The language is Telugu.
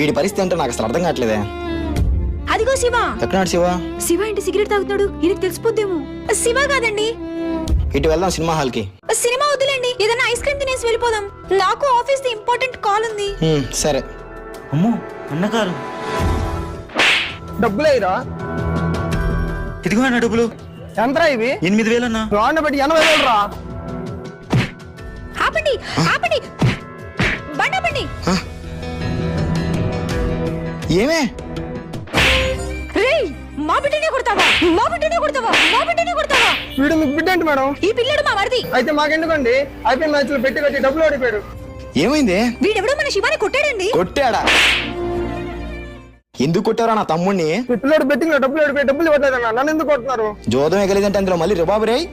వీడి పరిస్థితి అంటే నాకు అసలు అర్థం కావట్లేదే. అదిగో శివ. ఎక్కడాడు శివ? శివ ఇంటి సిగరెట్ తాగుతున్నాడు, ఈయనకి తెలిసిపోద్దేమో. శివ కాదండి. ఇటు వెళ్దాం సినిమా హాల్ కి. సినిమా వద్దులేండి, ఏదైనా ఐస్ క్రీమ్ తినేసి వెళ్ళిపోదాం. నాకు ఆఫీస్ ది ఇంపార్టెంట్ కాల్ ఉంది. సరే. అమ్మో అన్నగారు డబ్బులేరా? ఇదిగో అన్న డబ్బులు. ఎంతరా ఇవి? 8,000 అన్న. రాండ బట్టి 80,000 రా. ఆపండి ఆపండి, బండి ఆపండి. ఏమే రేయ్, మా బిడ్డనే కొడతావా? మా బిడ్డనే కొడతావా? మా బిడ్డనే కొడతావా? వీడు మీకు బిడ్డ ఏంటి మేడం? ఈ పిల్లడు మా మరిది. అయితే మాకెందుకండి? ఐపీఎల్ మ్యాచ్ లో పెట్టి కట్టి డబ్బులు ఓడిపోయాడు. ఏమైంది? వీడెవడో మన శివాని కొట్టాడండి. కొట్టాడా? ఎందుకు కొట్టారా నా తమ్ముడిని? ఈ పిల్లడు బెట్టింగ్ లో డబ్బులు ఓడిపోయి డబ్బులు ఇవ్వట్లేదన్నా, నన్ను ఎందుకు కొడుతున్నారు? జోదం ఎగలేదంటే అందులో మళ్ళీ రిబాబు రేయ్.